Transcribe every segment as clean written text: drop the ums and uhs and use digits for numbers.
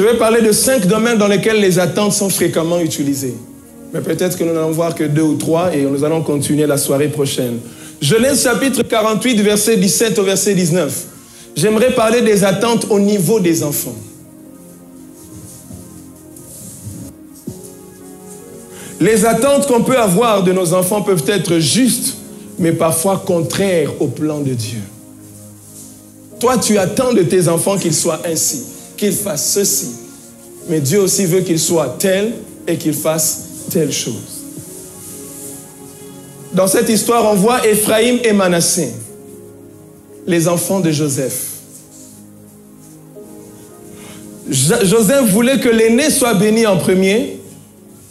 Je vais parler de 5 domaines dans lesquels les attentes sont fréquemment utilisées. Mais peut-être que nous n'allons voir que 2 ou 3 et nous allons continuer la soirée prochaine. Genèse chapitre 48, verset 17 au verset 19. J'aimerais parler des attentes au niveau des enfants. Les attentes qu'on peut avoir de nos enfants peuvent être justes, mais parfois contraires au plan de Dieu. Toi, tu attends de tes enfants qu'ils soient ainsi, qu'ils fassent ceci. Mais Dieu aussi veut qu'ils soient tels et qu'ils fassent telle chose. Dans cette histoire, on voit Ephraïm et Manassé, les enfants de Joseph. Joseph voulait que l'aîné soit béni en premier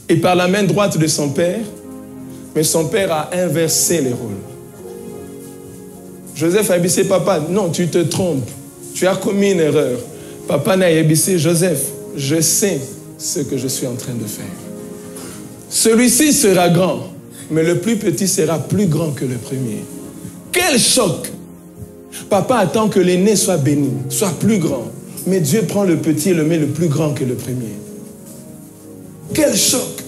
et par la main droite de son père, mais son père a inversé les rôles. Joseph a dit, papa, non, tu te trompes, tu as commis une erreur. Papa n'a dit, Joseph, je sais ce que je suis en train de faire. Celui-ci sera grand, mais le plus petit sera plus grand que le premier. Quel choc! Papa attend que l'aîné soit béni, soit plus grand. Mais Dieu prend le petit et le met le plus grand que le premier. Quel choc!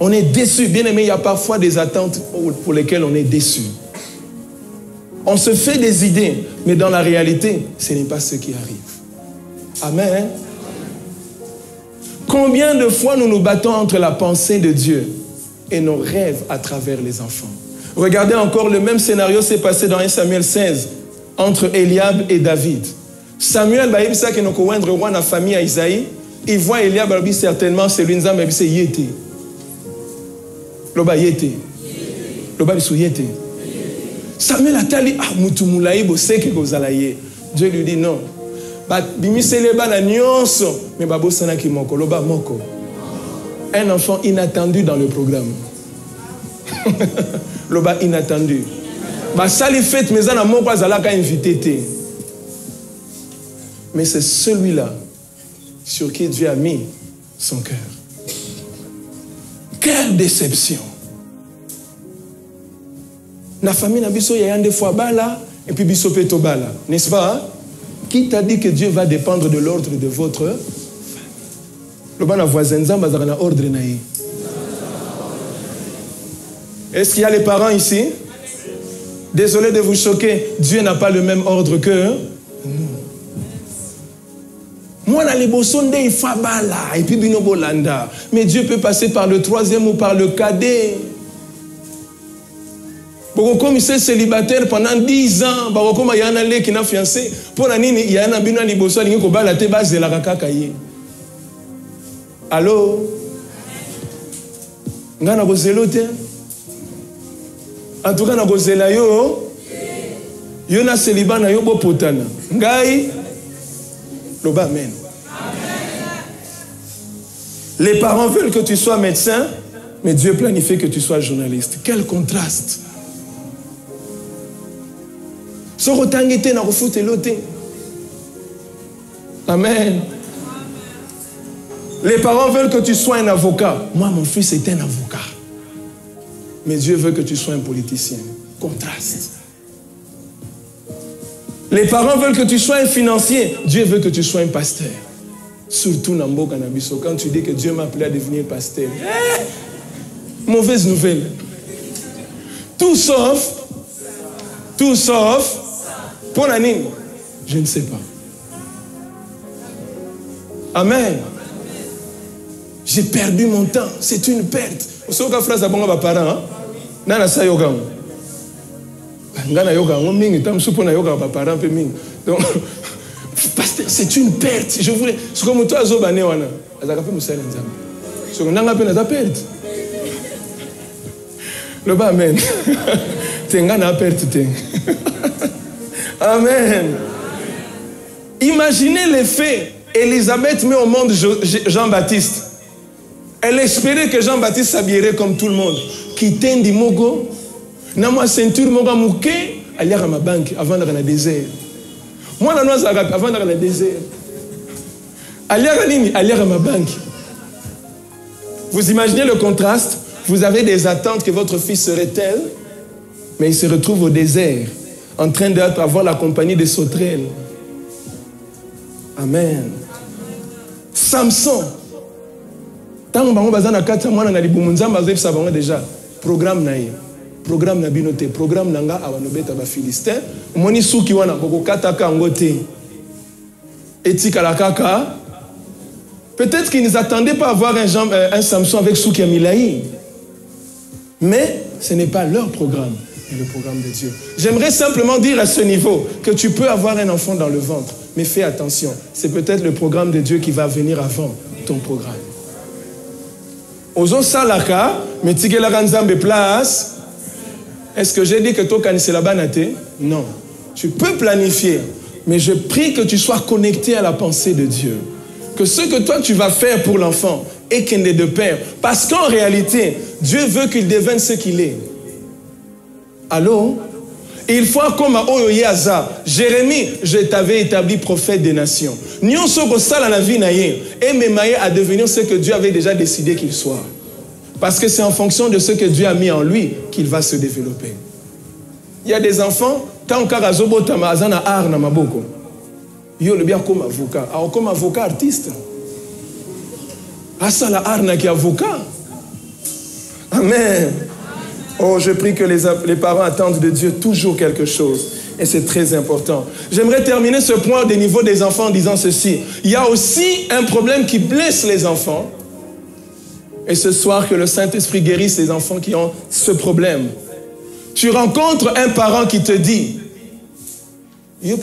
On est déçu. Bien aimé, il y a parfois des attentes pour lesquelles on est déçu. On se fait des idées, mais dans la réalité, ce n'est pas ce qui arrive. Amen. Combien de fois nous nous battons entre la pensée de Dieu et nos rêves à travers les enfants? Regardez encore, le même scénario s'est passé dans 1 Samuel 16, entre Eliab et David. Samuel, il sait qu'il y a roi dans la famille à Isaïe. Il voit Eliab, il dit certainement, c'est lui, il dit, yété. Loba yété. Loba yété. Samuel a dit, ah, moutoumulaï, bo seke kozalaye. Dieu lui dit non. Un enfant inattendu dans le programme. Loba inattendu. Mais c'est celui-là sur qui Dieu a mis son cœur. Quelle déception! La famille n'a biso ya des fois bala et puis biso peto bala, n'est-ce pas? Qui t'a dit que Dieu va dépendre de l'ordre de votre famille? Le ban voisin zamba na ordre naï. Est-ce qu'il y a les parents ici? Désolé de vous choquer, Dieu n'a pas le même ordre que nous. Moi, dans les bossondes, il faut bala et puis binobolanda. Mais Dieu peut passer par le troisième ou par le cadet. Comme il est célibataire pendant 10 ans, comme il y a un allé qui n'a fiancé, pour la nini, il y a un bino qui bossonde, il y a un te base de la rakakaye. Allô? Ngana bozelote? En tout cas, na bozela yo, yo na célibat na yo bo potana. Ngai, loba amen. Les parents veulent que tu sois médecin, mais Dieu planifie que tu sois journaliste. Quel contraste! Amen. Les parents veulent que tu sois un avocat. Moi, mon fils est un avocat. Mais Dieu veut que tu sois un politicien. Contraste. Les parents veulent que tu sois un financier. Dieu veut que tu sois un pasteur. Surtout Nambo Kanabiso, quand tu dis que Dieu m'a appelé à devenir pasteur. Mauvaise nouvelle. Tout sauf, pour la nine, je ne sais pas. Amen. J'ai perdu mon temps. C'est une perte. Vous savez que phrase à bon parents, nana sa yoga. Ngana yoga, on mingi tam supona yoga parents pe mingi. Donc pasteur, c'est une perte. Je voulais ce comme toi zo bané wana. Azaka pe musala nzambe. Ce qu'on n'a pas na perte. Le bas amen. Tengana perte te. Amen. Imaginez les faits. Élisabeth met au monde Jean-Baptiste. Elle espérait que Jean-Baptiste s'habillerait comme tout le monde. Quitte ndi mogo, na moi ceinture moga mouke, aller à ma banque avant d'aller dans le désert. Moi la noix avant d'aller dans le désert. Aller à ma banque. Vous imaginez le contraste? Vous avez des attentes que votre fils serait tel, mais il se retrouve au désert, en train d'avoir la compagnie des sauterelles. Amen. Samson. Tant que bango bazana kata mwana na libumu nzamba azebisa bango déjà programme na ye. Programme na binote, programme nanga awanobeta ba Philistin. Moni suki wana koko kata kango te. Etika la kaka. Peut-être qu'ils ne attendaient pas à voir un Samson avec Souki Amilaï. Mais ce n'est pas leur programme, mais le programme de Dieu. J'aimerais simplement dire à ce niveau que tu peux avoir un enfant dans le ventre, mais fais attention. C'est peut-être le programme de Dieu qui va venir avant ton programme. Ozo salaka, mais tigela kanzambe place. Est-ce que j'ai dit que toi kanise la banate? Non. Tu peux planifier, mais je prie que tu sois connecté à la pensée de Dieu. Que ce que toi tu vas faire pour l'enfant est qu'un des deux pères. Parce qu'en réalité, Dieu veut qu'il devienne ce qu'il est. Allô? Il faut comme Oyoyaza. Jérémie, je t'avais établi prophète des nations. Nyon soko sala la vie naye et memaye à devenir ce que Dieu avait déjà décidé qu'il soit. Parce que c'est en fonction de ce que Dieu a mis en lui qu'il va se développer. Il y a des enfants, tant qu'Arazobo Tamazana Ar Namaboko. Yo le bien comme avocat. Alors comme avocat artiste. Ah ça la arna qui est avocat. Amen. Oh, je prie que les parents attendent de Dieu toujours quelque chose. Et c'est très important. J'aimerais terminer ce point au niveau des enfants en disant ceci. Il y a aussi un problème qui blesse les enfants. Et ce soir, que le Saint-Esprit guérisse les enfants qui ont ce problème. Tu rencontres un parent qui te dit, il ne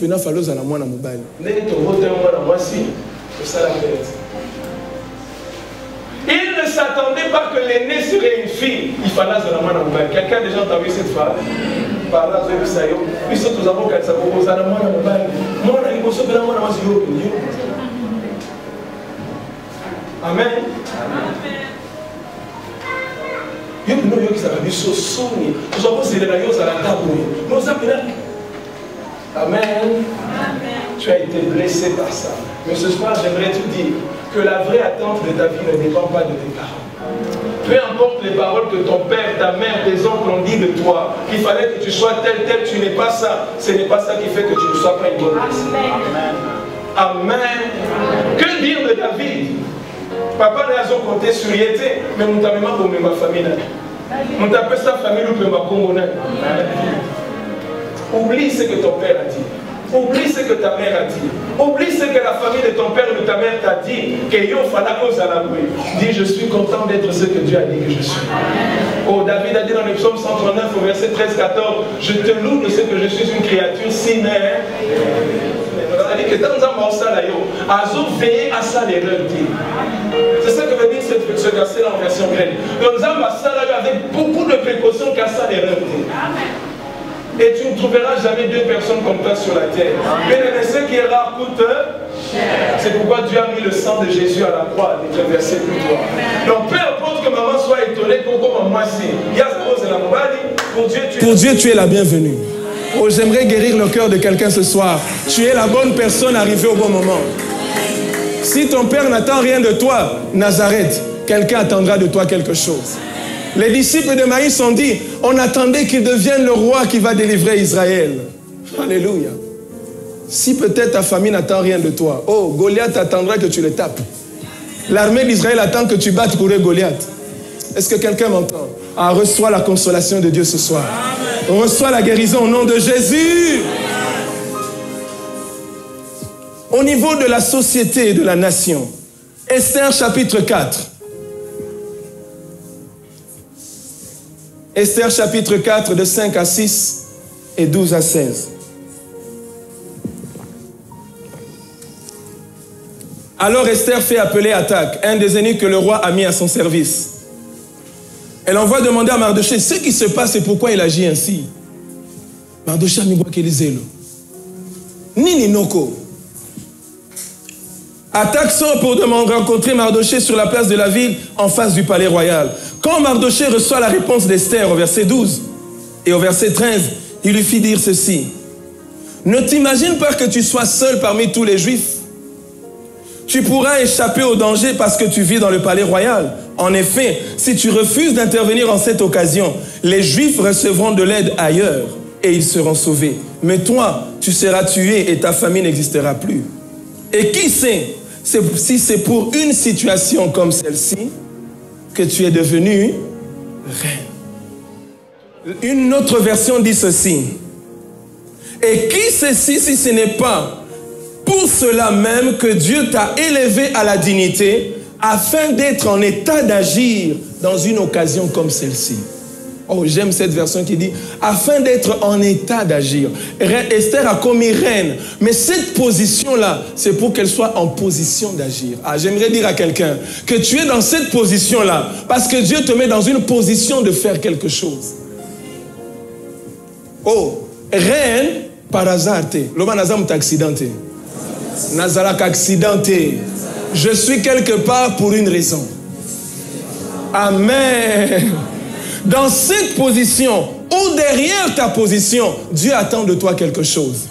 s'attendait pas que l'aîné serait une fille. Il fallait quelqu'un a déjà entendu cette phrase. Amen. Amen. Tu as été blessé par ça. Mais ce soir, j'aimerais te dire que la vraie attente de ta vie ne dépend pas de tes parents. Peu importe les paroles que ton père, ta mère, tes oncles ont dit de toi, qu'il fallait que tu sois tel, tu n'es pas ça. Ce n'est pas ça qui fait que tu ne sois pas une bonne personne. Amen. Amen. Que dire de David? Papa n'a pas compté sur Yété, mais nous t'avons pas ma famille. Nous t'appelle sa famille ou ma Congo. Oublie ce que ton père a dit. Oublie ce que ta mère a dit. Oublie ce que la famille de ton père ou de ta mère t'a dit. Dis, je suis content d'être ce que Dieu a dit que je suis. Oh, David a dit dans le psaume 139 au verset 13-14, je te loue de ce que je suis une créature si mère. C'est-à-dire que dans un morceau, Azou veille à ça l'erreur. C'est ça que veut dire ce verset-là en version grecque. Dans un morceau, avec beaucoup de précautions qu'à ça l'erreur. Et tu ne trouveras jamais deux personnes comme toi sur la terre. Mais ce qui est rare coûte cher. C'est pourquoi Dieu a mis le sang de Jésus à la croix, et verset pour toi. Donc peu importe que maman soit étonnée, pour moi si. Pour Dieu, tu es la bienvenue. Oh, j'aimerais guérir le cœur de quelqu'un ce soir. Tu es la bonne personne arrivée au bon moment. Si ton père n'attend rien de toi, Nazareth, quelqu'un attendra de toi quelque chose. Les disciples de Maïs ont dit, on attendait qu'il devienne le roi qui va délivrer Israël. Alléluia. Si peut-être ta famille n'attend rien de toi, oh, Goliath attendra que tu le tapes. L'armée d'Israël attend que tu battes pour Goliath. Est-ce que quelqu'un m'entend? Ah, reçois la consolation de Dieu ce soir. Amen. Reçois la guérison au nom de Jésus. Au niveau de la société et de la nation, Esther chapitre 4. Esther chapitre 4 de 5 à 6 et 12 à 16. Alors Esther fait appeler Attaque, un des ennemis que le roi a mis à son service. Elle envoie demander à Mardoché ce qui se passe et pourquoi il agit ainsi. Mardoché a mis quoi qu'il disait. Nini Noko. Attaque sort pour rencontrer Mardoché sur la place de la ville en face du palais royal. Quand Mardoché reçoit la réponse d'Esther au verset 12 et au verset 13, il lui fit dire ceci. Ne t'imagine pas que tu sois seul parmi tous les Juifs. Tu pourras échapper au danger parce que tu vis dans le palais royal. En effet, si tu refuses d'intervenir en cette occasion, les Juifs recevront de l'aide ailleurs et ils seront sauvés. Mais toi, tu seras tué et ta famille n'existera plus. Et qui sait, si c'est pour une situation comme celle-ci que tu es devenue reine. Une autre version dit ceci. Et qui sait si ce n'est pas pour cela même que Dieu t'a élevé à la dignité afin d'être en état d'agir dans une occasion comme celle-ci. Oh, j'aime cette version qui dit afin d'être en état d'agir. Esther a commis reine, mais cette position-là, c'est pour qu'elle soit en position d'agir. Ah, j'aimerais dire à quelqu'un que tu es dans cette position-là parce que Dieu te met dans une position de faire quelque chose. Oh, reine par hasard, l'homme n'a pas accidenté. Nazalak accidenté. Je suis quelque part pour une raison. Amen. Dans cette position, ou derrière ta position, Dieu attend de toi quelque chose.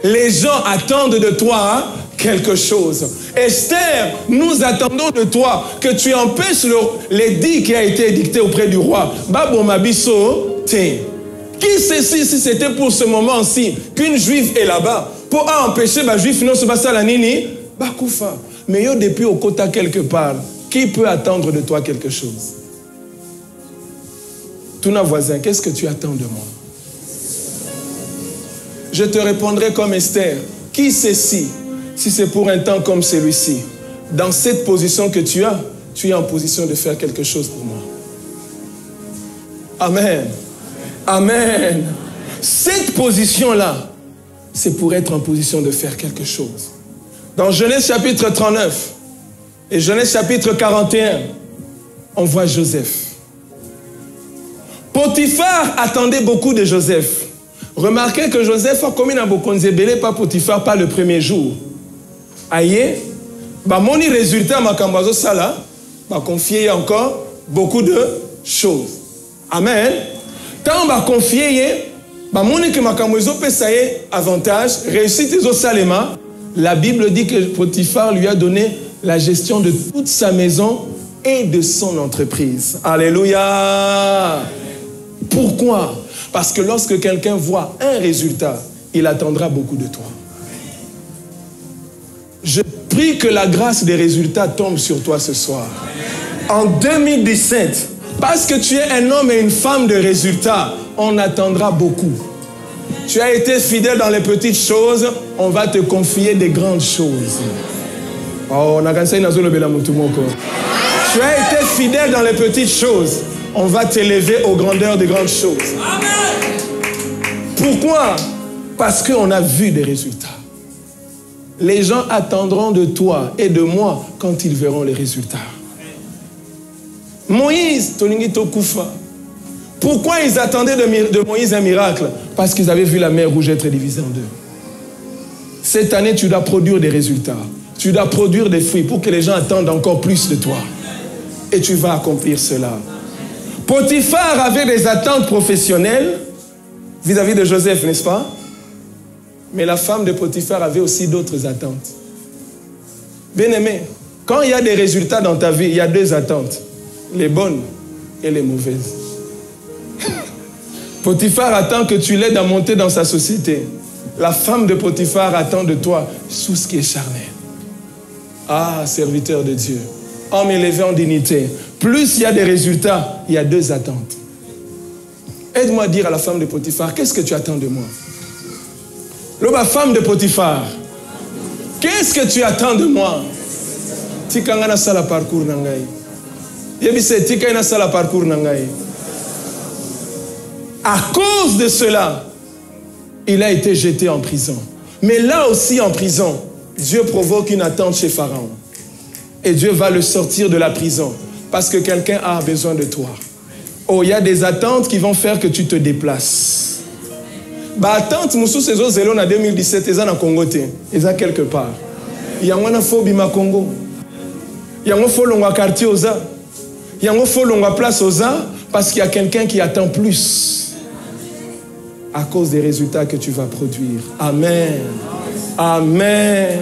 Les gens attendent de toi quelque chose. Esther, nous attendons de toi que tu empêches l'édit qui a été édicté auprès du roi. Babo Mabiso, te. Qui sait si c'était pour ce moment-ci qu'une juive est là-bas pour empêcher les juifs non se passer à la nini, bakoufa. Mais yo depuis au quota quelque part, qui peut attendre de toi quelque chose? Ton voisin, qu'est-ce que tu attends de moi? Je te répondrai comme Esther. Qui sait si c'est pour un temps comme celui-ci, dans cette position que tu es en position de faire quelque chose pour moi. Amen. Amen. Cette position-là, c'est pour être en position de faire quelque chose. Dans Genèse chapitre 39 et Genèse chapitre 41, on voit Joseph. Potiphar attendait beaucoup de Joseph. Remarquez que Joseph a commis un bokonzebele par Potiphar pas le premier jour. Aïe, mon résultat ma kambazo sala, m'a confié encore beaucoup de choses. Amen. Tant m'a confié, mon que ma kambazo peut ça avantage, réussite aux salema. La Bible dit que Potiphar lui a donné la gestion de toute sa maison et de son entreprise. Alléluia. Pourquoi? Parce que lorsque quelqu'un voit un résultat, il attendra beaucoup de toi. Je prie que la grâce des résultats tombe sur toi ce soir. En 2017, parce que tu es un homme et une femme de résultats, on attendra beaucoup. Tu as été fidèle dans les petites choses, on va te confier des grandes choses. Oh, tu as été fidèle dans les petites choses, on va t'élever aux grandeurs des grandes choses. Amen. Pourquoi? Parce qu'on a vu des résultats. Les gens attendront de toi et de moi quand ils verront les résultats. Moïse, Toningi Tokufa. Pourquoi ils attendaient de Moïse un miracle? Parce qu'ils avaient vu la mer Rouge être divisée en deux. Cette année, tu dois produire des résultats. Tu dois produire des fruits pour que les gens attendent encore plus de toi. Et tu vas accomplir cela. Potiphar avait des attentes professionnelles vis-à-vis de Joseph, n'est-ce pas? Mais la femme de Potiphar avait aussi d'autres attentes. Bien-aimé, quand il y a des résultats dans ta vie, il y a deux attentes. Les bonnes et les mauvaises. Potiphar attend que tu l'aides à monter dans sa société. La femme de Potiphar attend de toi tout ce qui est charnel. Ah, serviteur de Dieu, homme élevé en dignité. Plus il y a des résultats, il y a deux attentes. Aide-moi à dire à la femme de Potiphar, qu'est-ce que tu attends de moi? Ma femme de Potiphar, qu'est-ce que tu attends de moi? Tikanga na sala parcours nangai. Yebise tika na sala parcours nangai. À cause de cela, il a été jeté en prison. Mais là aussi en prison, Dieu provoque une attente chez Pharaon. Et Dieu va le sortir de la prison. Parce que quelqu'un a besoin de toi. Oh, il y a des attentes qui vont faire que tu te déplaces. Attente, Moussou Sezo Zélon en 2017, ils sont en Congo, ils sont quelque part. Il y a un phobie ma Congo. Il y a un faux long quartier aux A. Il y a un faux long place aux A parce qu'il y a quelqu'un qui attend plus. À cause des résultats que tu vas produire. Amen. Amen.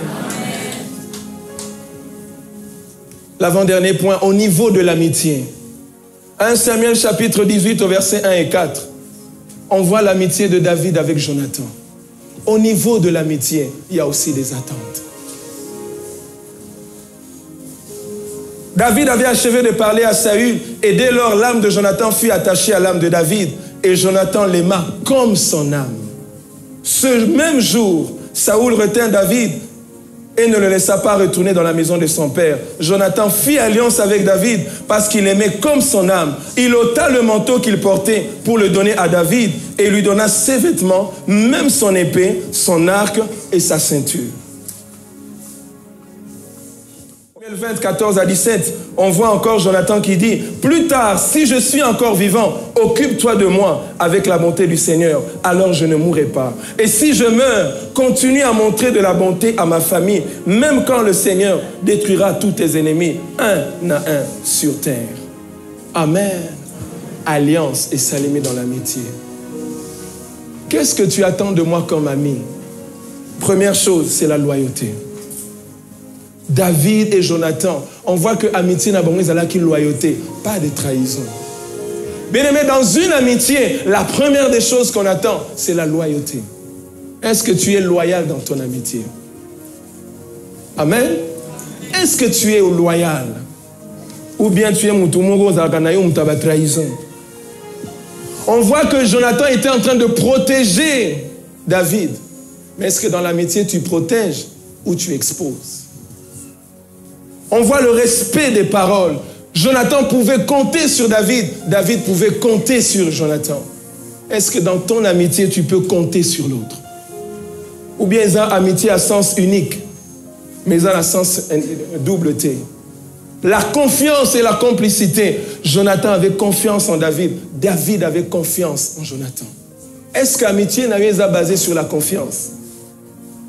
L'avant-dernier point, au niveau de l'amitié. 1 Samuel chapitre 18 au verset 1 et 4. On voit l'amitié de David avec Jonathan. Au niveau de l'amitié, il y a aussi des attentes. David avait achevé de parler à Saül et dès lors l'âme de Jonathan fut attachée à l'âme de David et Jonathan l'aima comme son âme. Ce même jour, Saül retint David et ne le laissa pas retourner dans la maison de son père. Jonathan fit alliance avec David parce qu'il aimait comme son âme. Il ôta le manteau qu'il portait pour le donner à David et lui donna ses vêtements, même son épée, son arc et sa ceinture. 20, 14 à 17, on voit encore Jonathan qui dit « Plus tard, si je suis encore vivant, occupe-toi de moi avec la bonté du Seigneur, alors je ne mourrai pas. Et si je meurs, continue à montrer de la bonté à ma famille, même quand le Seigneur détruira tous tes ennemis, un à un sur terre. » Amen. Alliance et s'allier dans l'amitié. Qu'est-ce que tu attends de moi comme ami? Première chose, c'est la loyauté. David et Jonathan, on voit que amitié n'a pas de loyauté, pas de trahison. Bien aimé, dans une amitié, la première des choses qu'on attend, c'est la loyauté. Est-ce que tu es loyal dans ton amitié? Amen. Est-ce que tu es loyal? Ou bien tu es la trahison? On voit que Jonathan était en train de protéger David. Mais est-ce que dans l'amitié, tu protèges ou tu exposes? On voit le respect des paroles. Jonathan pouvait compter sur David. David pouvait compter sur Jonathan. Est-ce que dans ton amitié, tu peux compter sur l'autre? Ou bien ils ont amitié à sens unique, mais ils ont à sens double T. La confiance et la complicité. Jonathan avait confiance en David. David avait confiance en Jonathan. Est-ce que l'amitié n'a pas basé sur la confiance?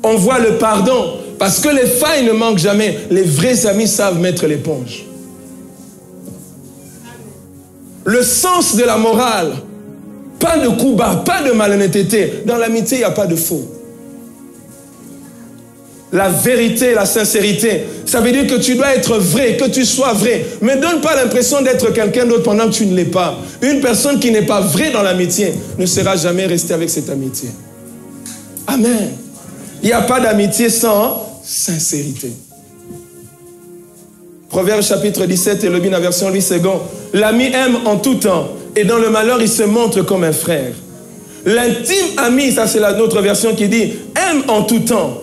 On voit le pardon. Parce que les failles ne manquent jamais. Les vrais amis savent mettre l'éponge. Le sens de la morale. Pas de coup bas, pas de malhonnêteté. Dans l'amitié, il n'y a pas de faux. La vérité, la sincérité. Ça veut dire que tu dois être vrai, que tu sois vrai. Mais ne donne pas l'impression d'être quelqu'un d'autre pendant que tu ne l'es pas. Une personne qui n'est pas vraie dans l'amitié ne sera jamais restée avec cette amitié. Amen. Il n'y a pas d'amitié sans sincérité. Proverbe chapitre 17 et le bin à version 8 secondes. L'ami aime en tout temps et dans le malheur il se montre comme un frère. L'intime ami, ça c'est notre version qui dit aime en tout temps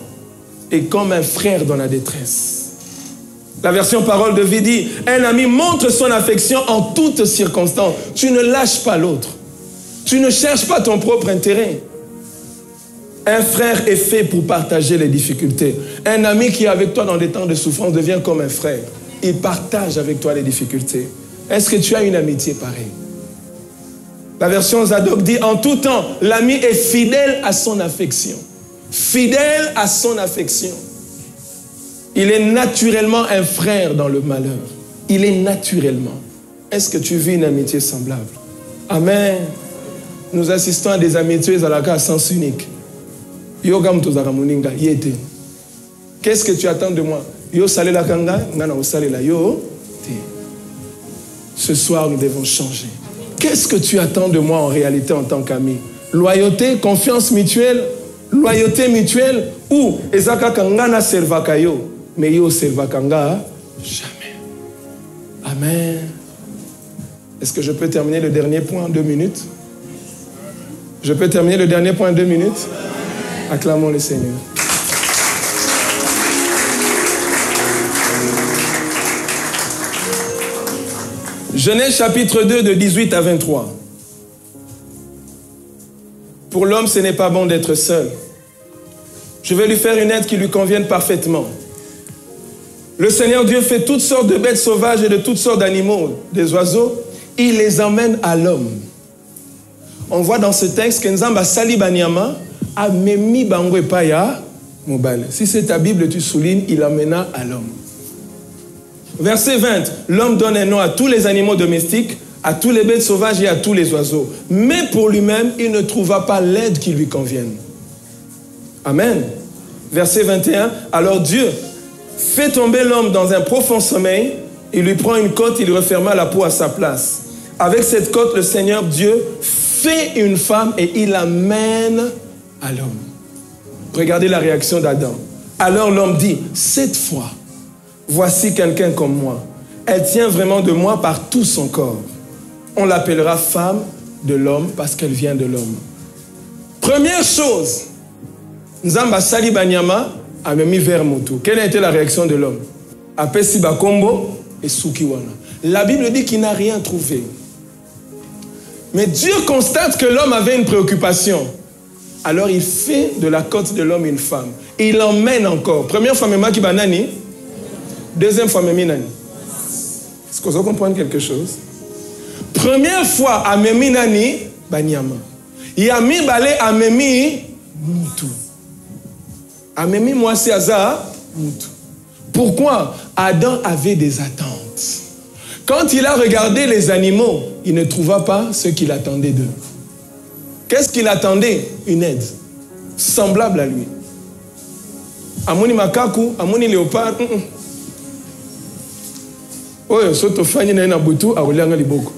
et comme un frère dans la détresse. La version parole de vie dit un ami montre son affection en toutes circonstances. Tu ne lâches pas l'autre. Tu ne cherches pas ton propre intérêt. Un frère est fait pour partager les difficultés. Un ami qui est avec toi dans des temps de souffrance devient comme un frère. Il partage avec toi les difficultés. Est-ce que tu as une amitié pareille? La version Zadok dit, en tout temps, l'ami est fidèle à son affection. Fidèle à son affection. Il est naturellement un frère dans le malheur. Il est naturellement. Est-ce que tu vis une amitié semblable? Amen. Nous assistons à des amitiés à sens unique. Qu'est-ce que tu attends de moi? Ce soir, nous devons changer. Qu'est-ce que tu attends de moi en réalité en tant qu'ami? Loyauté, confiance mutuelle, loyauté mutuelle ou ezaka kangana servakayo, mais yo servakanga jamais. Amen. Est-ce que je peux terminer le dernier point en 2 minutes? Je peux terminer le dernier point en 2 minutes? Acclamons le Seigneur. Genèse chapitre 2 de 18 à 23. Pour l'homme, ce n'est pas bon d'être seul. Je vais lui faire une aide qui lui convienne parfaitement. Le Seigneur Dieu fait toutes sortes de bêtes sauvages et de toutes sortes d'animaux, des oiseaux. Il les emmène à l'homme. On voit dans ce texte que Nzamba Sali Banyama a memi bango epaya mobile. Si c'est ta Bible, tu soulignes, il amena à l'homme. Verset 20. L'homme donne un nom à tous les animaux domestiques, à tous les bêtes sauvages et à tous les oiseaux. Mais pour lui-même, il ne trouva pas l'aide qui lui convienne. Amen. Verset 21. Alors Dieu fait tomber l'homme dans un profond sommeil. Il lui prend une côte, il referma la peau à sa place. Avec cette côte, le Seigneur Dieu fait une femme et il l'amène à l'homme. Regardez la réaction d'Adam. Alors l'homme dit, cette fois, voici quelqu'un comme moi. Elle tient vraiment de moi par tout son corps. On l'appellera femme de l'homme parce qu'elle vient de l'homme. Première chose, Nzamba sali banyama a mis vers moto. Quelle a été la réaction de l'homme? Apesi bakombo et sukiwana. La Bible dit qu'il n'a rien trouvé. Mais Dieu constate que l'homme avait une préoccupation. Alors il fait de la côte de l'homme une femme. Et il l'emmène encore. Première fois, Mema Kibanani. Deuxième fois, Meminani. Est-ce que vous comprenez quelque chose? Première fois, à Meminani, Banyama. Yami Bale à Memi Moutou. À Memi Moisi Aza Moutou. Pourquoi? Adam avait des attentes. Quand il a regardé les animaux, il ne trouva pas ce qu'il attendait d'eux. Qu'est-ce qu'il attendait? Une aide semblable à lui. Amoni makaku, amoni léopard. Oyo soto fani na ina butu awulanga liboko.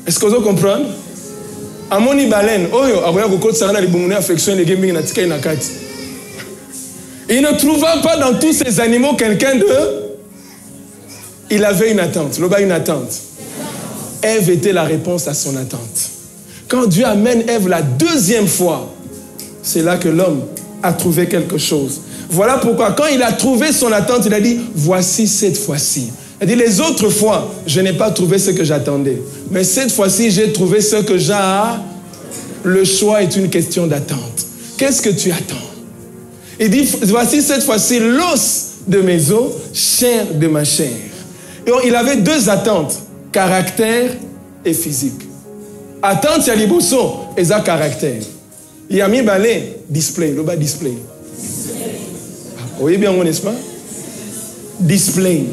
Est-ce que vous comprenez? Amoni baleine, oyo awoya kokotsa na libungune affection les gaming na tika ina kati. Il ne trouva pas dans tous ces animaux quelqu'un de... Il avait une attente. Loba une attente. Ève était la réponse à son attente. Quand Dieu amène Ève la deuxième fois, c'est là que l'homme a trouvé quelque chose. Voilà pourquoi quand il a trouvé son attente, il a dit, voici cette fois-ci. Il a dit, les autres fois, je n'ai pas trouvé ce que j'attendais. Mais cette fois-ci, j'ai trouvé ce que j'ai. Le choix est une question d'attente. Qu'est-ce que tu attends? Il dit, voici cette fois-ci l'os de mes os, chair de ma chair. Et il avait deux attentes, caractère et physique. Attente, il y a liboso, et ça caractère. Il y a mis balai, display, le bas display. Vous voyez bien, n'est-ce pas? Display.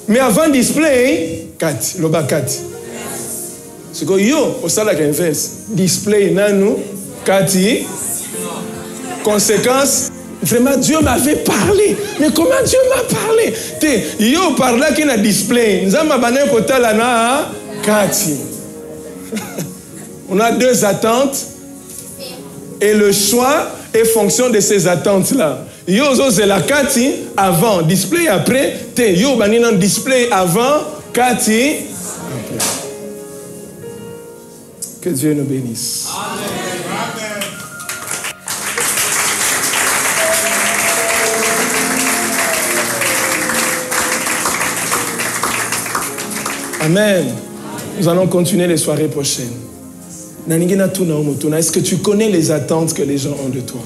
Mais avant display, 4, le bas 4. C'est que yo, au salaire inverse, display, nanou, 4. Conséquence, vraiment Dieu m'avait parlé. Mais comment Dieu m'a parlé? Yo parla qui n'a display. Nous avons abandonné côté là na 4. On a deux attentes et le choix est fonction de ces attentes là. Yo c'est la 4 avant display après. Yo banina display avant 4 après. Que Dieu nous bénisse. Amen. Amen. Nous allons continuer les soirées prochaines. Est-ce que tu connais les attentes que les gens ont de toi?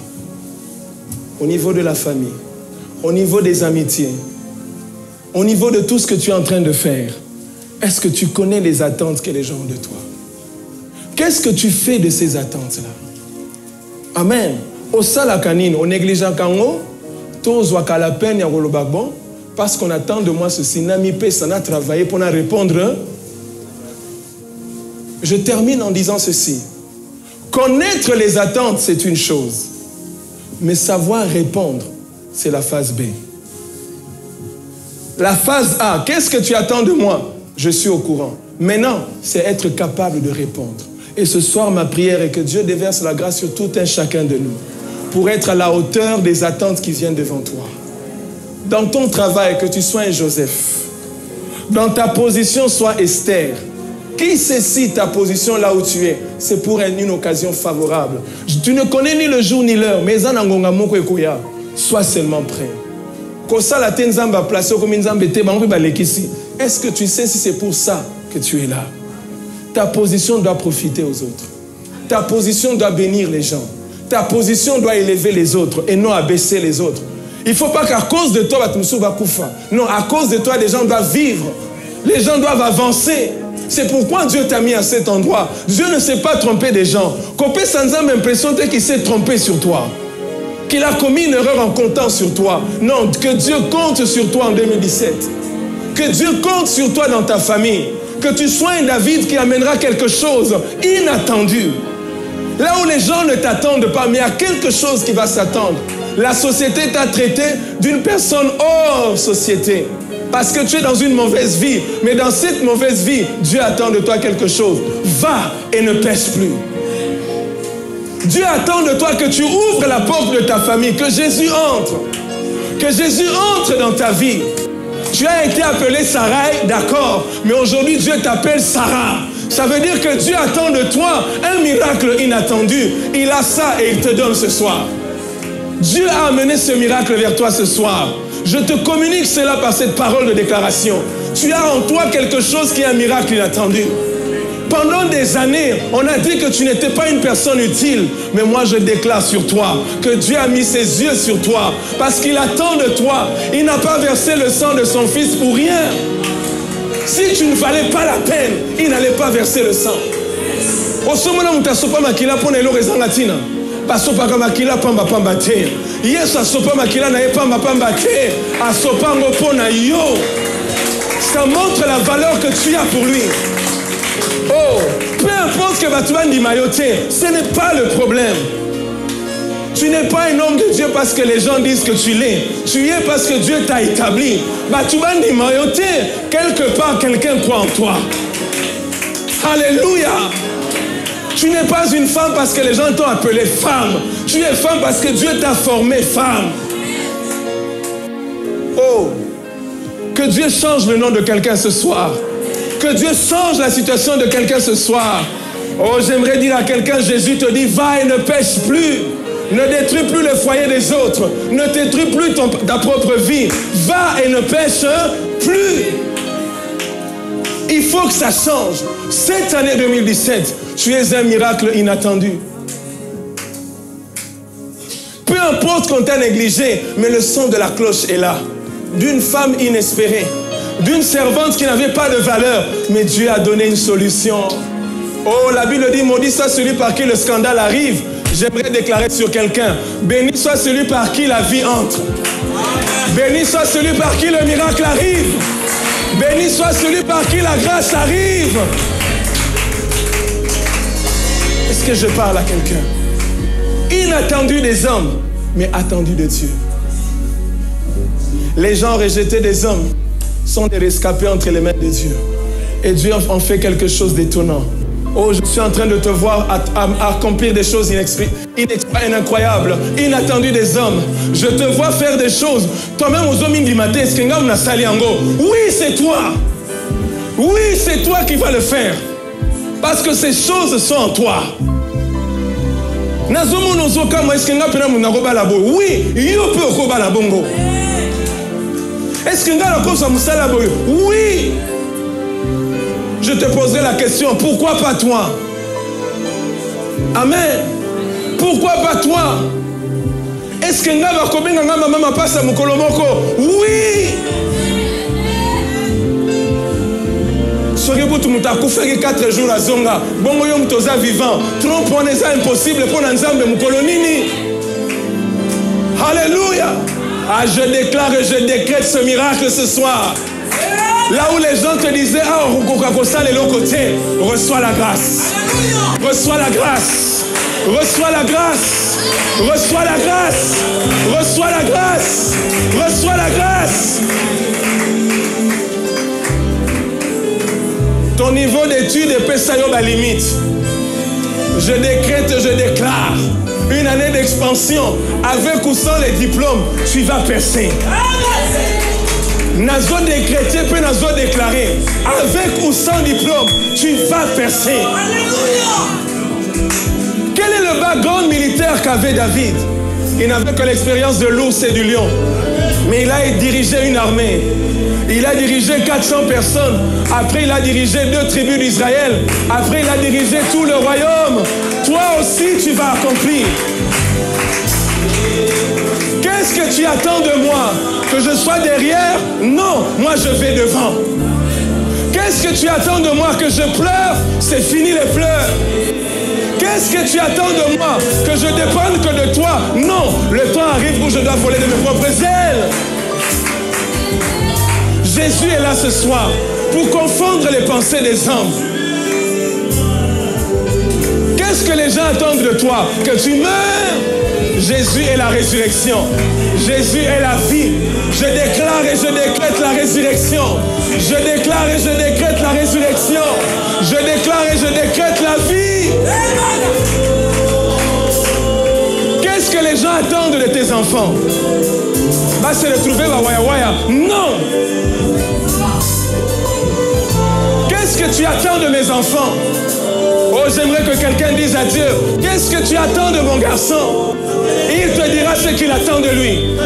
Au niveau de la famille, au niveau des amitiés, au niveau de tout ce que tu es en train de faire. Est-ce que tu connais les attentes que les gens ont de toi? Qu'est-ce que tu fais de ces attentes-là? Amen. Au salakanine, au négligeant kango, tous à la peine ya golobakbon. Parce qu'on attend de moi ceci, Nami P, ça n'a travaillé pour répondre. Je termine en disant ceci. Connaître les attentes, c'est une chose. Mais savoir répondre, c'est la phase B. La phase A, qu'est-ce que tu attends de moi? Je suis au courant. Maintenant, c'est être capable de répondre. Et ce soir, ma prière est que Dieu déverse la grâce sur tout un chacun de nous pour être à la hauteur des attentes qui viennent devant toi. Dans ton travail, que tu sois un Joseph. Dans ta position, sois Esther. Qui sait si ta position là où tu es, c'est pour une occasion favorable. Tu ne connais ni le jour ni l'heure, mais sois seulement prêt. Est-ce que tu sais si c'est pour ça que tu es là? Ta position doit profiter aux autres. Ta position doit bénir les gens. Ta position doit élever les autres et non abaisser les autres. Il ne faut pas qu'à cause de toi, non, à cause de toi, les gens doivent vivre. Les gens doivent avancer. C'est pourquoi Dieu t'a mis à cet endroit. Dieu ne s'est pas trompé des gens. Copé sans l'impression qu'il s'est trompé sur toi. Qu'il a commis une erreur en comptant sur toi. Non, que Dieu compte sur toi en 2017. Que Dieu compte sur toi dans ta famille. Que tu sois un David qui amènera quelque chose inattendu. Là où les gens ne t'attendent pas, mais il y a quelque chose qui va s'attendre. La société t'a traité d'une personne hors société. Parce que tu es dans une mauvaise vie. Mais dans cette mauvaise vie, Dieu attend de toi quelque chose. Va et ne pêche plus. Dieu attend de toi que tu ouvres la porte de ta famille, que Jésus entre. Que Jésus entre dans ta vie. Tu as été appelé Sarai, d'accord, mais aujourd'hui Dieu t'appelle Sarah. Ça veut dire que Dieu attend de toi un miracle inattendu. Il a ça et il te donne ce soir. Dieu a amené ce miracle vers toi ce soir. Je te communique cela par cette parole de déclaration. Tu as en toi quelque chose qui est un miracle inattendu. Pendant des années, on a dit que tu n'étais pas une personne utile. Mais moi, je déclare sur toi que Dieu a mis ses yeux sur toi parce qu'il attend de toi. Il n'a pas versé le sang de son fils pour rien. Si tu ne valais pas la peine, il n'allait pas verser le sang. Au sommet, on t'a sopa makila pour ne l'oresan latina. Pas sopa makila pamba pamba te. Yes, a sopa makila na pamba pamba te. A sopa ngopona yo. Ça montre la valeur que tu as pour lui. Oh, peu importe que Batouban dit mayoté, ce n'est pas le problème. Tu n'es pas un homme de Dieu parce que les gens disent que tu l'es. Tu y es parce que Dieu t'a établi. Batouban dit mayoté, quelque part quelqu'un croit en toi. Alléluia. Tu n'es pas une femme parce que les gens t'ont appelé femme. Tu es femme parce que Dieu t'a formée femme. Oh, que Dieu change le nom de quelqu'un ce soir. Que Dieu change la situation de quelqu'un ce soir. Oh, j'aimerais dire à quelqu'un, Jésus te dit, va et ne pêche plus. Ne détruis plus le foyer des autres. Ne détruis plus ta propre vie. Va et ne pêche plus. Il faut que ça change. Cette année 2017, tu es un miracle inattendu. Peu importe qu'on t'a négligé, mais le son de la cloche est là. D'une femme inespérée. D'une servante qui n'avait pas de valeur, mais Dieu a donné une solution. Oh, la Bible dit, maudit soit celui par qui le scandale arrive. J'aimerais déclarer sur quelqu'un, béni soit celui par qui la vie entre. Béni soit celui par qui le miracle arrive. Béni soit celui par qui la grâce arrive. Est-ce que je parle à quelqu'un? Inattendu des hommes, mais attendu de Dieu. Les gens rejetés des hommes sont des rescapés entre les mains de Dieu. Et Dieu en fait quelque chose d'étonnant. Oh, je suis en train de te voir accomplir des choses incroyables, inattendues des hommes. Je te vois faire des choses. Toi-même, aux hommes du matin, est-ce que nous avons sali en go? Oui, c'est toi. Oui, c'est toi qui vas le faire. Parce que ces choses sont en toi. Oui, il peut la bongo. Est-ce que oui. Je te poserai la question, pourquoi pas toi? Amen. Pourquoi pas toi? Est-ce que maman passe à Mukolomoko? Oui. Soyez vous tout fait 4 jours à Zonga. Bongo yom toza vivant. Trompe on est impossible pour Nzambe Mukolonini. Alléluia. Ah, je déclare et je décrète ce miracle ce soir. Là où les gens te disaient, ah, reçois la grâce. Reçois la grâce. Reçois la grâce. Reçois la grâce. Reçois la grâce. Reçois la grâce. Ton niveau d'études est Pessayo à limite. Je décrète, je déclare une année d'expansion. Avec ou sans les diplômes, tu vas percer. Nazo décrété, puis nazo déclaré. Avec ou sans diplôme, tu vas percer. Quel est le background militaire qu'avait David? Il n'avait que l'expérience de l'ours et du lion. Mais il a dirigé une armée. Il a dirigé 400 personnes. Après, il a dirigé 2 tribus d'Israël. Après, il a dirigé tout le royaume. Toi aussi, tu vas accomplir. Qu'est-ce que tu attends de moi? Que je sois derrière? Non, moi je vais devant. Qu'est-ce que tu attends de moi? Que je pleure? C'est fini les pleurs. Qu'est-ce que tu attends de moi? Que je dépende que de toi? Non, le temps arrive où je dois voler de mes propres ailes. Jésus est là ce soir pour confondre les pensées des hommes. Qu'est-ce que les gens attendent de toi? Que tu meurs? Jésus est la résurrection. Jésus est la vie. Je déclare et je décrète la résurrection. Je déclare et je décrète la résurrection. Je déclare et je décrète la vie. Qu'est-ce que que les gens attendent de tes enfants? Va se retrouver à waya. Non! Qu'est-ce que tu attends de mes enfants? Oh, j'aimerais que quelqu'un dise à Dieu, qu'est-ce que tu attends de mon garçon? Et il te dira ce qu'il attend de lui.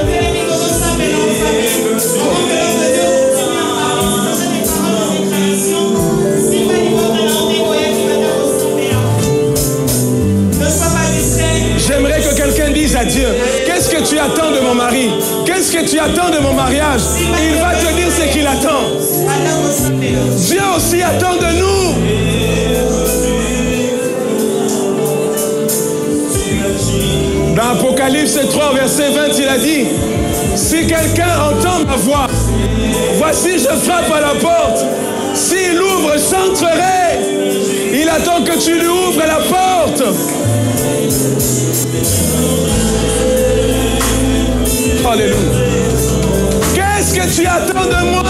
J'aimerais que quelqu'un dise à Dieu, qu'est-ce que tu attends de mon mari? Qu'est-ce que tu attends de mon mariage? Il va te dire ce qu'il attend. Dieu aussi attend de nous. Dans Apocalypse 3, verset 20, il a dit, si quelqu'un entend ma voix, voici je frappe à la porte. S'il ouvre, j'entrerai. Il attend que tu lui ouvres la porte. Alléluia. Qu'est-ce que tu attends de moi?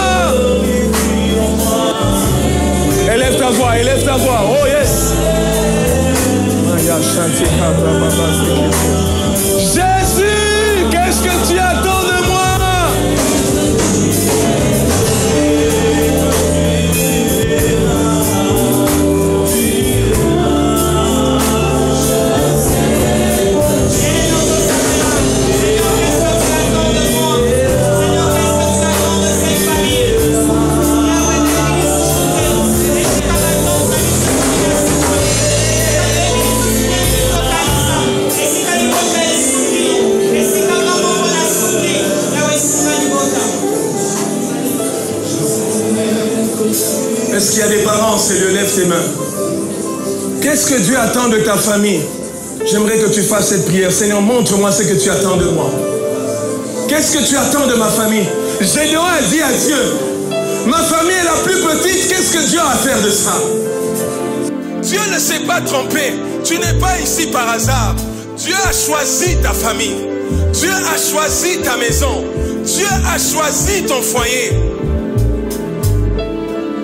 Élève ta voix, élève ta voix. Oh yes. Jésus, qu'est-ce que tu attends de moi? Est-ce qu'il y a des parents? Seigneur, lève tes mains. Qu'est-ce que Dieu attend de ta famille? J'aimerais que tu fasses cette prière. Seigneur, montre-moi ce que tu attends de moi. Qu'est-ce que tu attends de ma famille? Gédéon a dit à Dieu, ma famille est la plus petite, qu'est-ce que Dieu a à faire de ça? Dieu ne s'est pas trompé. Tu n'es pas ici par hasard. Dieu a choisi ta famille. Dieu a choisi ta maison. Dieu a choisi ton foyer.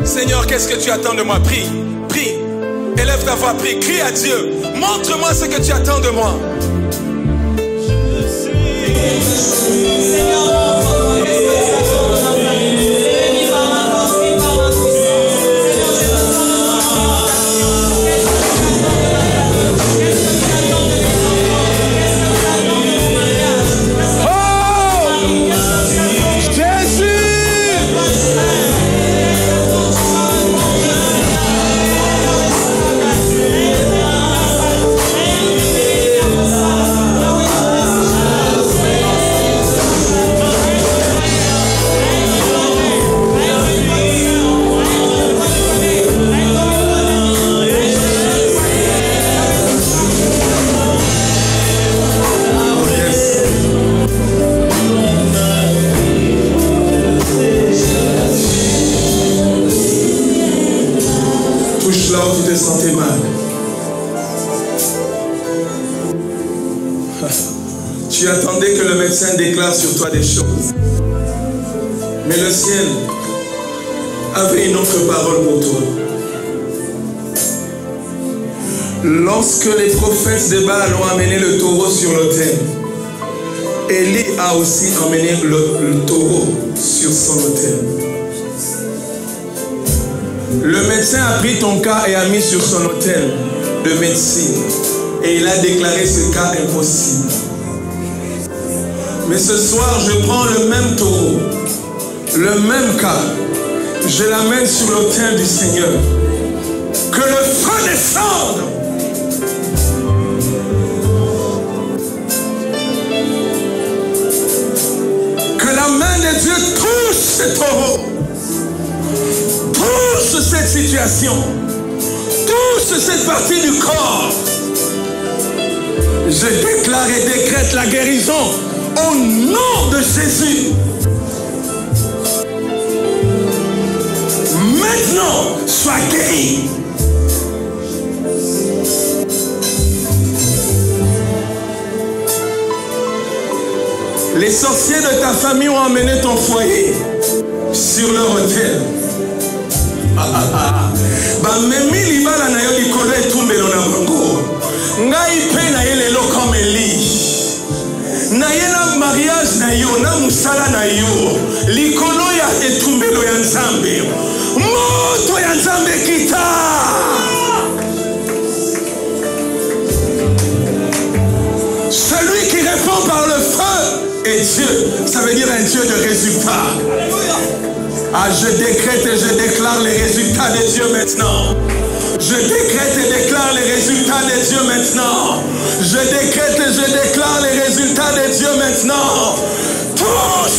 Seigneur, qu'est-ce que tu attends de moi? Prie, prie. Élève ta voix, prie, crie à Dieu. Montre-moi ce que tu attends de moi. Tu attendais que le médecin déclare sur toi des choses. Mais le ciel avait une autre parole pour toi. Lorsque les prophètes de Baal ont amené le taureau sur l'autel, Élie a aussi emmené le taureau sur son autel. Le médecin a pris ton cas et a mis sur son autel de médecine. Et il a déclaré ce cas impossible. Mais ce soir, je prends le même taureau, le même cas, je l'amène sur l'autel du Seigneur. Que le feu descende. Que la main de Dieu touche ce taureau. Touche cette situation. Touche cette partie du corps. Je déclare et décrète la guérison au nom de Jésus. Maintenant, sois guéri. Les sorciers de ta famille ont emmené ton foyer sur leur autel. Bamemi libala na yo likolo etumbelo na bango. Ngai pe na ye lelo comme Eli. pona musala na yo likolo ya etumbelo ya Nzambe moto ya Nzambe kita. Celui qui répond par le feu est Dieu. Ça veut dire un Dieu de résultats. Ah, je décrète et je déclare les résultats de Dieu maintenant. Je décrète et déclare les résultats de Dieu maintenant. Je décrète et je déclare les résultats de Dieu maintenant. Tous.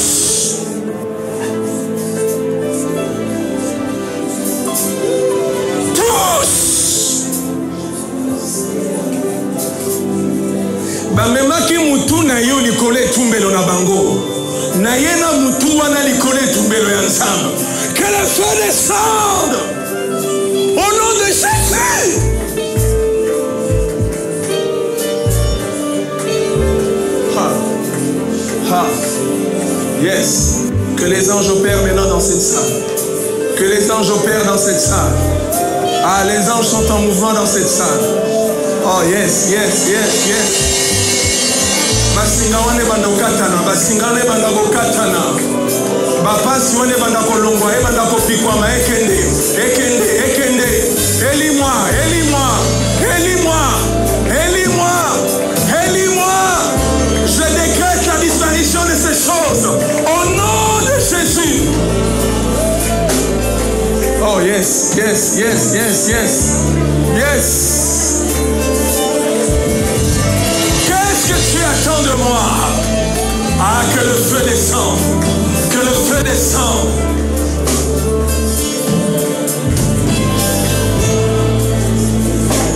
Tous. Bamemaki mutu na yo likole tumbelo na bango. Na yena mutu wana likole tumbelo ya Nzambe. Que le feu descende. Au nom de Jésus. Yes. Que les anges opèrent maintenant dans cette salle. Que les anges opèrent dans cette salle. Ah, les anges sont en mouvement dans cette salle. Oh, yes, yes, yes, yes. Basinga wane banda kokatana, basinga wane banda kokatana. Bapasi wane banda kolongwa, banda kopikwama, ekende, ekende, ekende. Élis-moi, élis-moi, élis-moi, élis-moi, élis-moi. Je décrète la disparition de ces choses au nom de Jésus. Oh yes, yes, yes, yes, yes, yes. Qu'est-ce que tu attends de moi? Ah, que le feu descende, que le feu descende.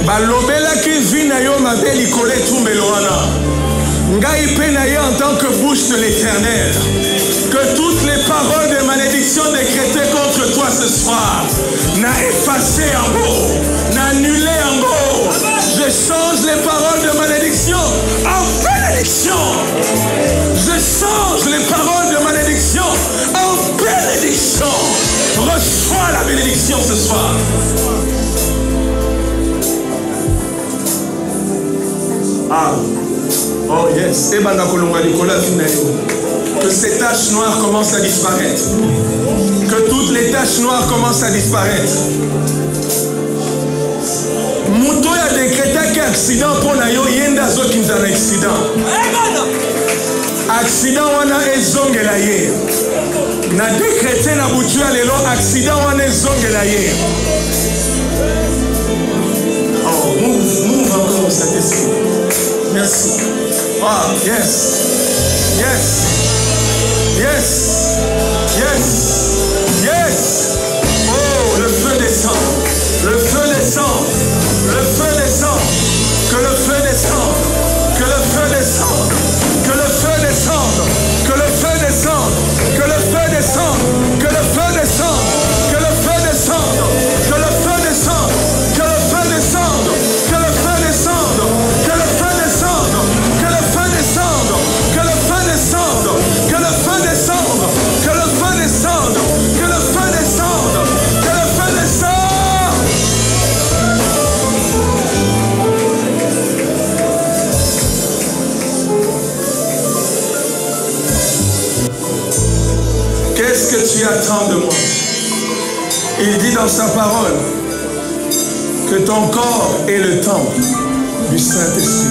Balobela ki vina yo mabe likole tumbelo wana. Ngai pe na ye en tant que bouche de l'Éternel. Que toutes les paroles de malédiction décrétées contre toi ce soir n'a effacé en haut, n'a annulé en haut. Je change les paroles de malédiction en bénédiction. Je change les paroles de malédiction en bénédiction. Reçois la bénédiction ce soir. Ah. Oh yes. Que ces taches noires commencent à disparaître. Que toutes les taches noires commencent à disparaître. Muto ya décrété qu'un accident pour la yo yenda zo qui un accident. Accident wana ezongela ye. Na décrété na butu ya lelo accident wana ezongela ye. Oh, move encore cet esprit. Merci. Ah, yes. Yes. Yes. Yes. Yes. Oh, le feu descend. Le feu descend. Le feu descend. Que le feu descende. Que le feu descende. Que le feu descende. Que le feu descende. Que le feu descende. Que le feu descende. Que le feu descende. Que le feu descende. Que le feu descende. Que le feu descende. Que le feu descende. Que le feu descende. Que le feu descende. Que le feu descende. Que le feu descende. Que le feu descende. Que le feu descende. Qu'est-ce que tu attends de moi? Il dit dans sa parole que ton corps est le temple du Saint-Esprit.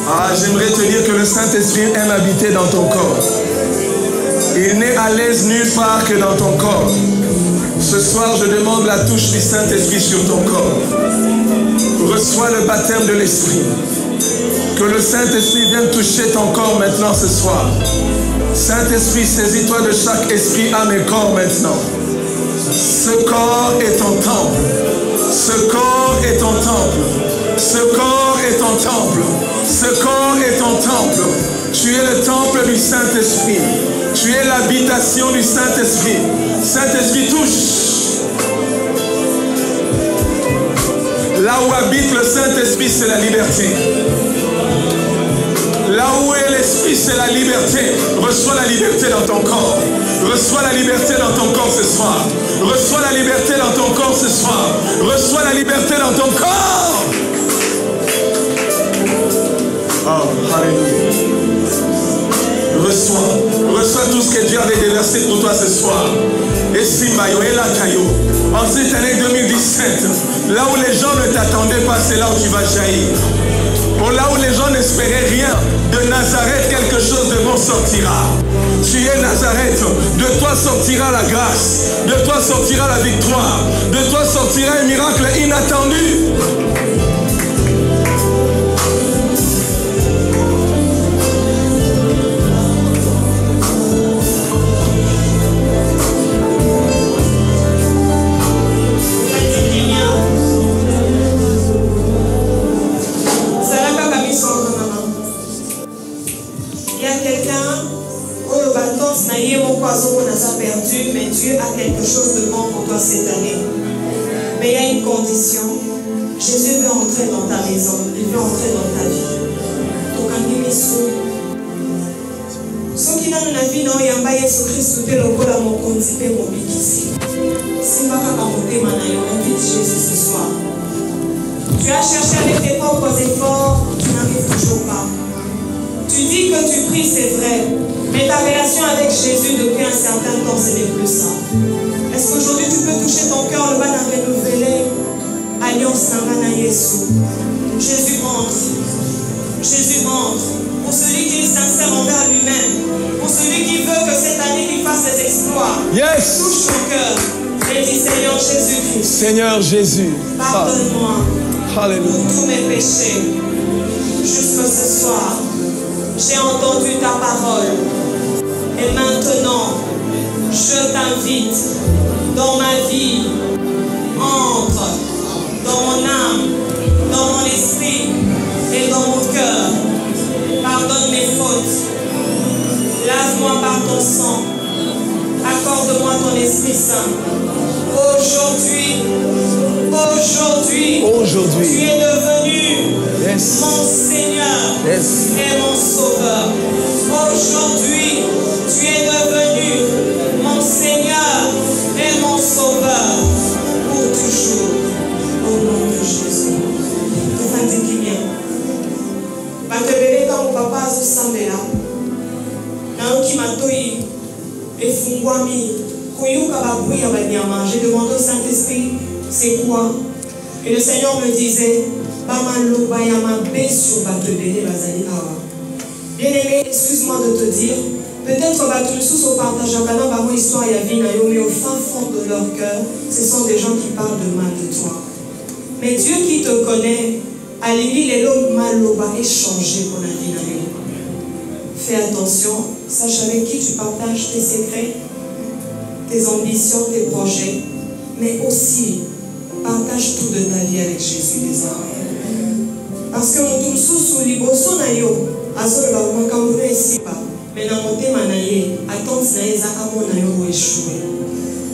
Ah, j'aimerais te dire que le Saint-Esprit aime habiter dans ton corps. Il n'est à l'aise nulle part que dans ton corps. Ce soir, je demande la touche du Saint-Esprit sur ton corps. Reçois le baptême de l'Esprit. Que le Saint-Esprit vienne toucher ton corps maintenant ce soir. Saint-Esprit, saisis-toi de chaque esprit, âme et corps maintenant. Ce corps est ton temple. Ce corps est ton temple. Ce corps est ton temple. Ce corps est ton temple. Tu es le temple du Saint-Esprit. Tu es l'habitation du Saint-Esprit. Saint-Esprit, touche. Là où habite le Saint-Esprit, c'est la liberté. Là où est l'esprit, c'est la liberté. Reçois la liberté dans ton corps. Reçois la liberté dans ton corps ce soir. Reçois la liberté dans ton corps ce soir. Reçois la liberté dans ton corps. Oh, alléluia. Reçois tout ce que Dieu avait déversé pour toi ce soir. Et Simbayo et Lakayo. En cette année 2017, là où les gens ne t'attendaient pas, c'est là où tu vas jaillir. Bon, là où les gens n'espéraient rien, de Nazareth, quelque chose de bon sortira. Tu es Nazareth, de toi sortira la grâce, de toi sortira la victoire, de toi sortira un miracle inattendu. Perdu, mais Dieu a quelque chose de bon pour toi cette année. Mais il y a une condition. Jésus veut entrer dans ta maison. Il veut entrer dans ta vie. Donc, en Dieu, ce qui n'a pas vie, non, il y a un Jésus Christ, tout est le corps à mon conduit et mon bikisi. Si ma papa monté, invite Jésus ce soir. Tu as cherché avec tes propres efforts, tu n'arrives toujours pas. Tu dis que tu pries, c'est vrai. Mais ta relation avec Jésus depuis un certain temps, ce n'est plus ça. Est-ce qu'aujourd'hui tu peux toucher ton cœur, le bas d'un renouvelé alliance Nangana Yesu? Jésus entre. Jésus entre. Pour celui qui est sincère envers lui-même. Pour celui qui veut que cette année il fasse des exploits. Yes. Touche ton cœur et dis Seigneur Jésus-Christ. Seigneur Jésus. Pardonne-moi. Alléluia. Pour tous mes péchés. Jusque ce soir, j'ai entendu ta parole. Et maintenant, je t'invite dans ma vie, entre dans mon âme, dans mon esprit et dans mon cœur. Pardonne mes fautes. Lave-moi par ton sang. Accorde-moi ton Esprit Saint. Aujourd'hui, tu es devenu mon Seigneur et mon Sauveur. Aujourd'hui, tu es devenu mon Seigneur et mon Sauveur pour toujours. Au nom de Jésus. J'ai demandé au Saint-Esprit, c'est quoi? Et le Seigneur me disait, bien-aimé, excuse-moi de te dire, peut-être que tous au partage une histoire et mais au fin fond de leur cœur, ce sont des gens qui parlent de mal de toi. Mais Dieu qui te connaît, a les lots maloba et changé pour la vie. Fais attention, sache avec qui tu partages tes secrets, tes ambitions, tes projets, mais aussi partage tout de ta vie avec Jésus des armées. Parce que mon tout sous liboso na yo, azol ba makamuna esipa, mais na motema na ye, attente na eza amona yo échoué.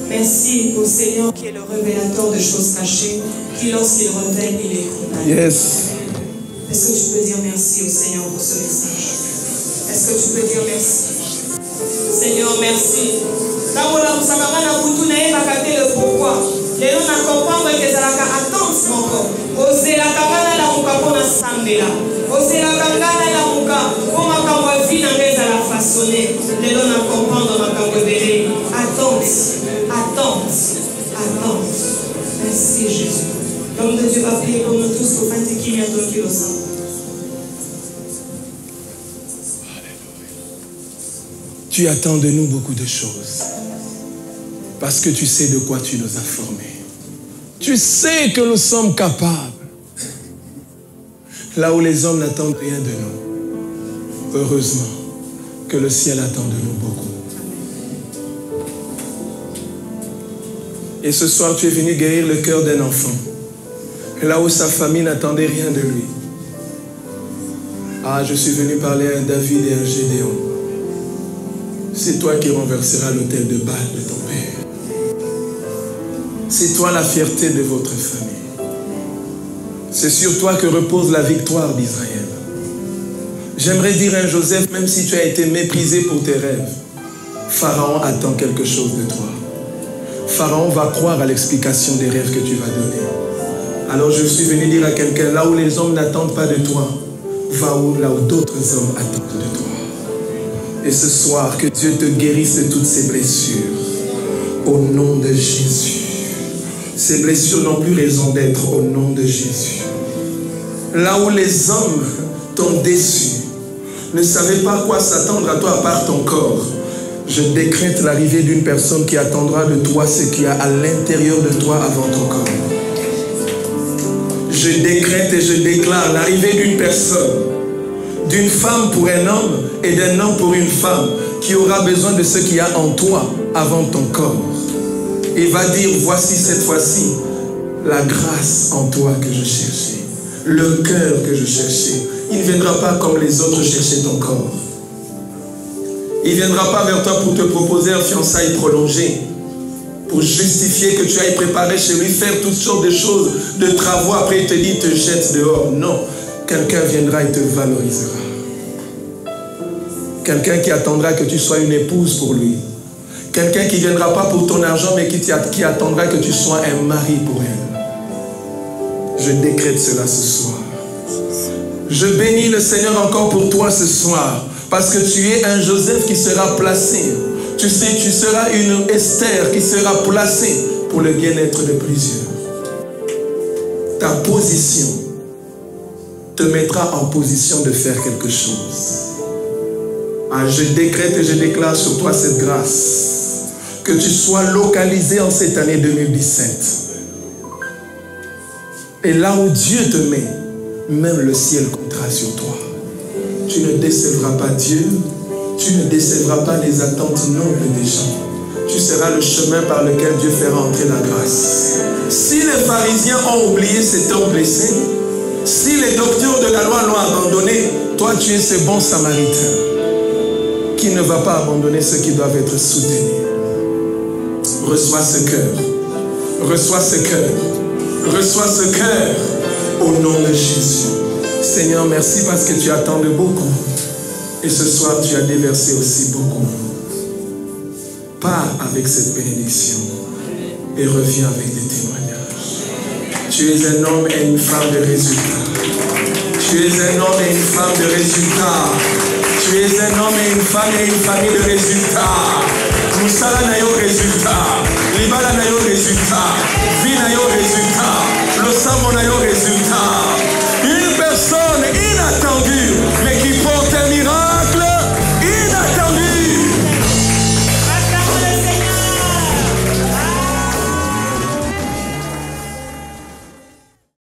Merci au Seigneur qui est le révélateur de choses cachées, qui lorsqu'il révèle, il est condamné. Yes. Est-ce que tu peux dire merci au Seigneur pour ce message? Est-ce que tu peux dire merci? Seigneur, merci. Pourquoi? Les gens ne comprennent que ça la attente encore. Oser la cabane la muka pour la sambela. Oser la cabane la muka pour ma cambo vie dans les à la façonner. Les gens ne comprennent ma cambo belé. Attente, attente, attente. Merci Jésus. L'homme de Dieu va prier pour nous tous pour faire qui vient de le sang. Tu attends de nous beaucoup de choses. Parce que tu sais de quoi tu nous as formés. Tu sais que nous sommes capables. Là où les hommes n'attendent rien de nous. Heureusement que le ciel attend de nous beaucoup. Et ce soir, tu es venu guérir le cœur d'un enfant. Là où sa famille n'attendait rien de lui. Ah, je suis venu parler à un David et un Gédéon. C'est toi qui renverseras l'autel de Baal de ton père. C'est toi la fierté de votre famille. C'est sur toi que repose la victoire d'Israël. J'aimerais dire à Joseph, même si tu as été méprisé pour tes rêves, Pharaon attend quelque chose de toi. Pharaon va croire à l'explication des rêves que tu vas donner. Alors je suis venu dire à quelqu'un, là où les hommes n'attendent pas de toi, va là où d'autres hommes attendent de toi. Et ce soir, que Dieu te guérisse de toutes ces blessures. Au nom de Jésus. Ces blessures n'ont plus raison d'être au nom de Jésus. Là où les hommes t'ont déçu, ne savaient pas à quoi s'attendre à toi à part ton corps. Je décrète l'arrivée d'une personne qui attendra de toi ce qu'il y a à l'intérieur de toi avant ton corps. Je décrète et je déclare l'arrivée d'une personne, d'une femme pour un homme et d'un homme pour une femme qui aura besoin de ce qu'il y a en toi avant ton corps. Et va dire, voici cette fois-ci la grâce en toi que je cherchais, le cœur que je cherchais. Il ne viendra pas comme les autres chercher ton corps. Il ne viendra pas vers toi pour te proposer un fiançailles prolongé, pour justifier que tu ailles préparer chez lui, faire toutes sortes de choses, de travaux, après il te dit, te jette dehors. Non, quelqu'un viendra et te valorisera. Quelqu'un qui attendra que tu sois une épouse pour lui. Quelqu'un qui ne viendra pas pour ton argent, mais qui attendra que tu sois un mari pour elle. Je décrète cela ce soir. Je bénis le Seigneur encore pour toi ce soir, parce que tu es un Joseph qui sera placé. Tu sais, tu seras une Esther qui sera placée pour le bien-être de plusieurs. Ta position te mettra en position de faire quelque chose. Ah, je décrète et je déclare sur toi cette grâce. Que tu sois localisé en cette année 2017. Et là où Dieu te met, même le ciel comptera sur toi. Tu ne décevras pas Dieu, tu ne décevras pas les attentes nobles des gens. Tu seras le chemin par lequel Dieu fera entrer la grâce. Si les pharisiens ont oublié cet homme blessé, si les docteurs de la loi l'ont abandonné, toi tu es ce bon samaritain qui ne va pas abandonner ceux qui doivent être soutenus. Reçois ce cœur, reçois ce cœur, reçois ce cœur au nom de Jésus. Seigneur, merci parce que tu attends de beaucoup. Et ce soir, tu as déversé aussi beaucoup. Pars avec cette bénédiction et reviens avec des témoignages. Tu es un homme et une femme de résultats. Tu es un homme et une femme de résultats. Tu es un homme et une femme et une famille de résultats. Nous sommes résultats.